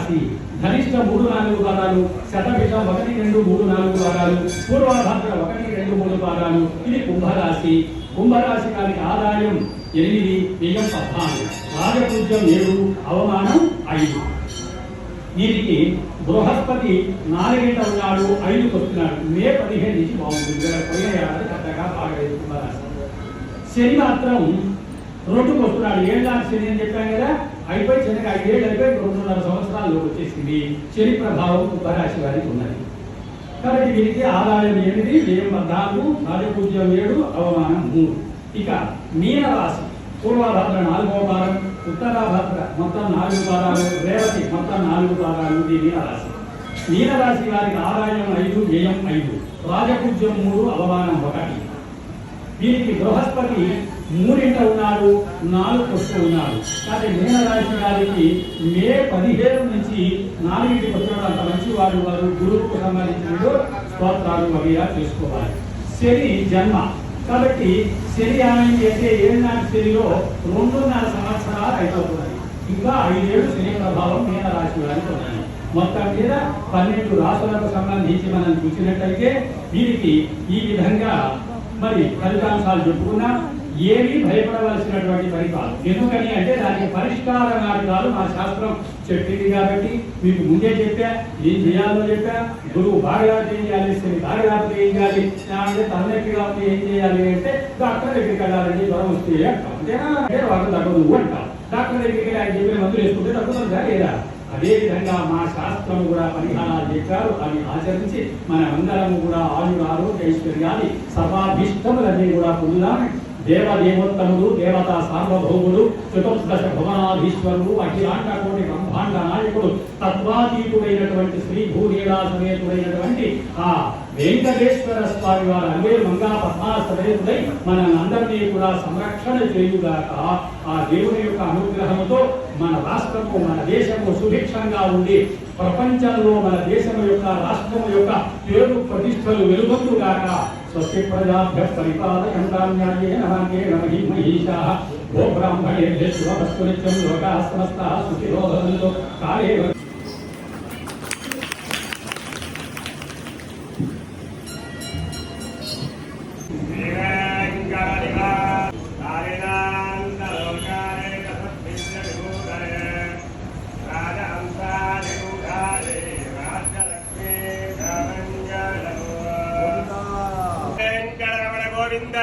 రాశి. ధనిష్ట 3-4 పాదాలు, శతభిషం 1, 2, 3, 4 పాదాలు, పూర్వభద్ర 1, 2, 3 పాదాలు. ఇది కుంభరాశి. కుంభరాశి వారికి ఆదాయం 8, వ్యయం 14, రాజపూజ్యం 7, అవమానం 5. వీరికి బృహస్పతి 4వ ఉన్నాడు, 5కి వస్తున్నాడు. మే 15 నుంచి బాగుంటుంది. పోయిన ఏడాది పెద్దగా బాగలేదు కుంభరాశి. శని మాత్రం 2కి వస్తున్నాడు. 7 నాటి శని అని చెప్పాను కదా, అయిపోయి శనికి 5 ఏళ్ళు అయిపోయి 2.5 సంవత్సరాల్లో వచ్చేసింది. శని ప్రభావం కుంభరాశి వారికి ఉన్నది. కాబట్టి వీరికి ఆదాయం 8, వ్యయం 14, రాజపూజ్యం 7, అవమానం 3. ఇక మీనరాశి. పూర్వభద్ర 4వ పాదం, ఉత్తరాభద్ర మొత్తం 4 పాదాలు, రేవతి మొత్తం 4 పాదాలు. ఇది మీనరాశి. మీనరాశి వారికి ఆదాయం 5, వ్యయం 5, రాజపూజ్యం 3, అవమానం 1. వీరికి బృహస్పతి 3వ ఉన్నాడు, 4కి వస్తూ ఉన్నాడు. కాబట్టి మీనరాశి వారికి మే 15 నుంచి 4కి వస్తున్నాడు. అంత మంచి వారు గురువుకు సంబంధించిన స్తోత్రాలు వగైరా చేసుకోవాలి. శని జన్మ. కాబట్టి శని ఏమైంది అంటే 7 నాటి శనిలో 2.5 సంవత్సరాలు అయిపోతున్నాయి. ఇంకా 5 ఏళ్ళు శని ప్రభావం మీనరాశి వారికి ఉన్నాయి. మొత్తం మీద 12 రాశులకు సంబంధించి మనం చూసినట్లయితే వీరికి ఈ విధంగా మరి ఫలితాంశాలు చెప్పుకున్నా. ఏమీ భయపడవలసినటువంటి పని కాదు. ఎందుకని అంటే దానికి పరిష్కార మార్గాలు మా శాస్త్రం చెప్పింది కాబట్టి మీకు ముందే చెప్పా. ఏం చేయాలో చెప్పా. గురువు బాగా చేయాలి, శని బాగా చేయాలి అంటే తలనొప్పిగా ఉంది ఏం చేయాలి అంటే డాక్టర్ దగ్గరికి వెళ్ళాలండి. జ్వరం వస్తే అంతేనా అంటే వాళ్ళు తగ్గదు అంటారు. డాక్టర్ దగ్గరికి వెళ్ళి ఆయన చెప్పిన మందులు వేసుకుంటే తగ్గుతుందా లేదా? అదేవిధంగా మా శాస్త్రం కూడా పరిహారాలు చెప్పారు. అవి ఆచరించి మనమందరము కూడా ఆయురారోగ్య ఐశ్వర్యాన్ని సర్వాభీష్టములన్నీ కూడా పొందుదామని దేవదేవోత్తముడు, దేవతా సార్వభౌముడు, చతుర్దశ భువనాధీశ్వరుడు, అఖిలాండ కోటి బ్రహ్మాండ నాయకుడు, తత్వాతీతుడైనటువంటి శ్రీ భూలీలా సమేతుడైనటువంటి ఆ వెంకటేశ్వర స్వామి వారు అన్వేరు మంగా పద్మాసమేతుడై మనందరినీ కూడా సంరక్షణ చేయుగాక. ఆ దేవుని యొక్క అనుగ్రహంతో మన రాష్ట్రము, మన దేశము సుభిక్షంగా ఉండి ప్రపంచంలో మన దేశం యొక్క రాష్ట్రం యొక్క పేరు ప్రతిష్టలు వెలుగొందుగాక. స్వస్తి ప్రజాభ్యః పరిపాలయంతాం న్యాయేన మార్గేణ మహీశాః. గో బ్రాహ్మణేభ్యః శుభమస్తు నిత్యం. లోకాః సమస్తాః సుఖినో భవంతు. కాలే గోవింద